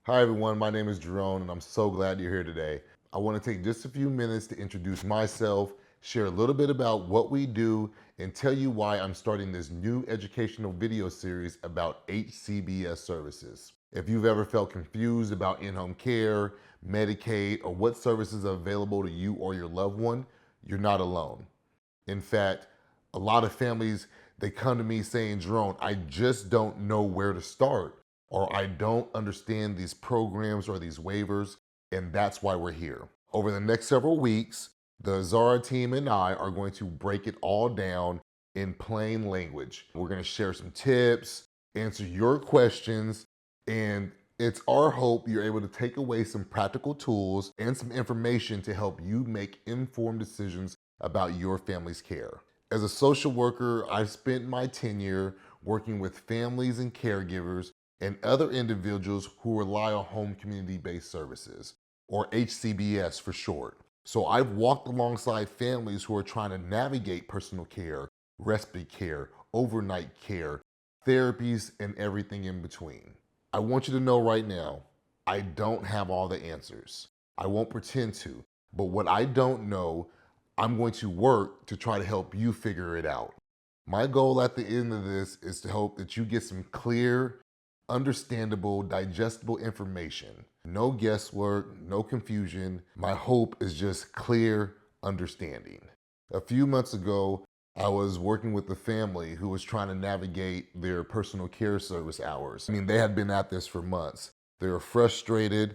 Hi everyone, my name is Jerome and I'm so glad you're here today. I want to take just a few minutes to introduce myself, share a little bit about what we do, and tell you why I'm starting this new educational video series about HCBS services. If you've ever felt confused about in-home care, Medicaid, or what services are available to you or your loved one, you're not alone. In fact, a lot of families, they come to me saying, Jerome, I just don't know where to start, or I don't understand these programs or these waivers, and that's why we're here. Over the next several weeks, the Zara team and I are going to break it all down in plain language. We're going to share some tips, answer your questions, and it's our hope you're able to take away some practical tools and some information to help you make informed decisions about your family's care. As a social worker, I've spent my tenure working with families and caregivers and other individuals who rely on home community-based services, or HCBS for short. So I've walked alongside families who are trying to navigate personal care, respite care, overnight care, therapies, and everything in between. I want you to know right now, I don't have all the answers. I won't pretend to, but what I don't know, I'm going to work to try to help you figure it out. My goal at the end of this is to hope that you get some clear, understandable, digestible information. No guesswork, no confusion. My hope is just clear understanding. A few months ago, I was working with a family who was trying to navigate their personal care service hours. I mean, they had been at this for months. They were frustrated,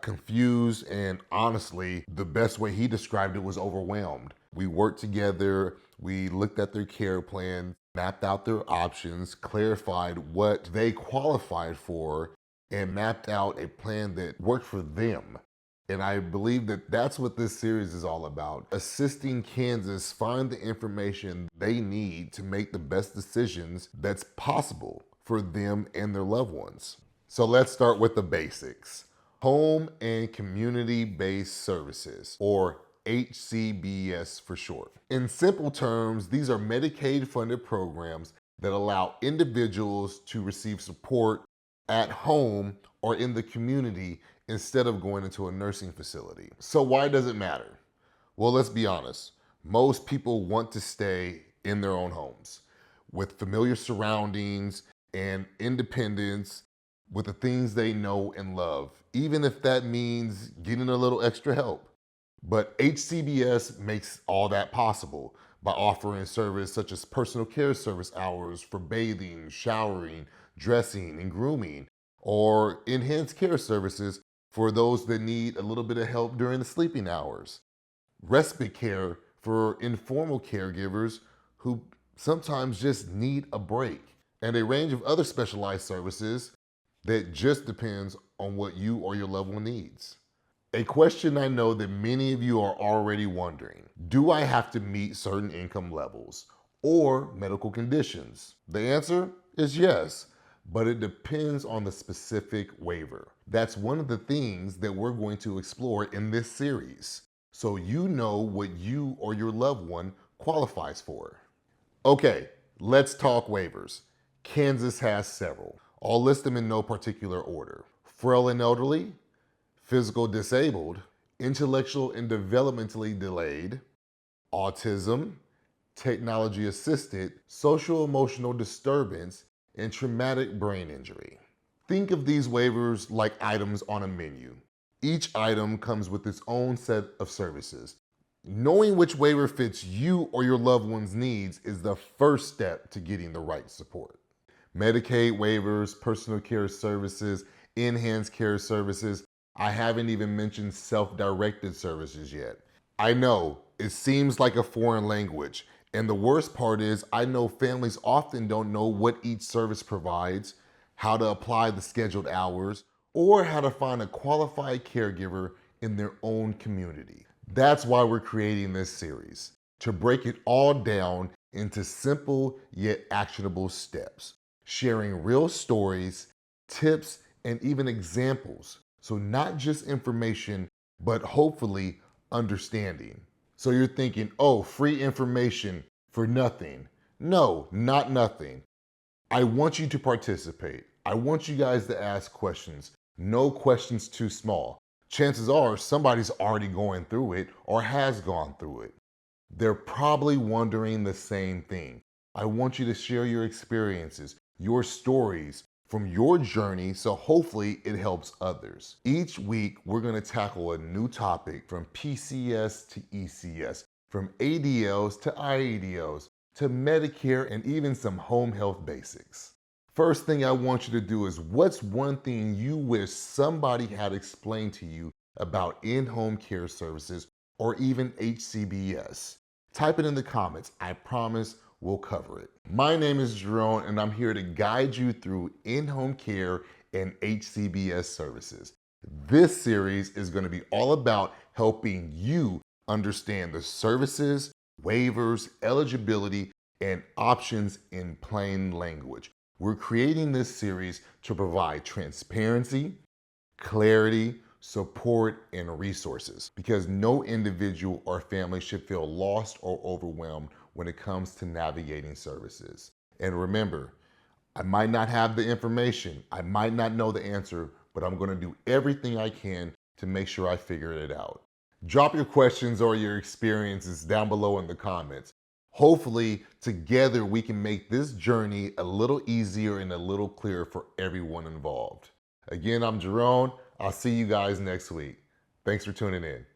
confused, and honestly, the best way he described it was overwhelmed. We worked together, we looked at their care plan, mapped out their options, clarified what they qualified for, and mapped out a plan that worked for them. And I believe that that's what this series is all about, assisting Kansas find the information they need to make the best decisions that's possible for them and their loved ones. So let's start with the basics. Home and community-based services, or HCBS for short. In simple terms, these are Medicaid-funded programs that allow individuals to receive support at home or in the community instead of going into a nursing facility. So why does it matter? Well, let's be honest. Most people want to stay in their own homes with familiar surroundings and independence with the things they know and love, even if that means getting a little extra help. But HCBS makes all that possible by offering service such as personal care service hours for bathing, showering, dressing, and grooming, or enhanced care services for those that need a little bit of help during the sleeping hours, respite care for informal caregivers who sometimes just need a break, and a range of other specialized services that just depends on what you or your loved one needs. A question I know that many of you are already wondering, do I have to meet certain income levels or medical conditions? The answer is yes, but it depends on the specific waiver. That's one of the things that we're going to explore in this series, so you know what you or your loved one qualifies for. Okay, let's talk waivers. Kansas has several. I'll list them in no particular order. Frail and elderly, physical disabled, intellectual and developmentally delayed, autism, technology assisted, social emotional disturbance, and traumatic brain injury. Think of these waivers like items on a menu. Each item comes with its own set of services. Knowing which waiver fits you or your loved one's needs is the first step to getting the right support. Medicaid waivers, personal care services, enhanced care services. I haven't even mentioned self-directed services yet. I know, it seems like a foreign language, and the worst part is I know families often don't know what each service provides, how to apply the scheduled hours, or how to find a qualified caregiver in their own community. That's why we're creating this series, to break it all down into simple yet actionable steps, sharing real stories, tips, and even examples. So not just information, but hopefully understanding. So you're thinking, oh, free information for nothing. No, not nothing. I want you to participate. I want you guys to ask questions. No question's too small. Chances are somebody's already going through it or has gone through it. They're probably wondering the same thing. I want you to share your experiences, your stories from your journey, so hopefully it helps others. Each week, we're going to tackle a new topic from PCS to ECS, from ADLs to IADLs, to Medicare, and even some home health basics. First thing I want you to do is, what's one thing you wish somebody had explained to you about in-home care services or even HCBS? Type it in the comments. I promise we'll cover it. My name is Jerome, and I'm here to guide you through in-home care and HCBS services. This series is going to be all about helping you understand the services, waivers, eligibility, and options in plain language. We're creating this series to provide transparency, clarity, support, and resources, because no individual or family should feel lost or overwhelmed when it comes to navigating services. And remember, I might not have the information, I might not know the answer, but I'm going to do everything I can to make sure I figure it out. Drop your questions or your experiences down below in the comments. Hopefully, together we can make this journey a little easier and a little clearer for everyone involved. Again, I'm Jerome. I'll see you guys next week. Thanks for tuning in.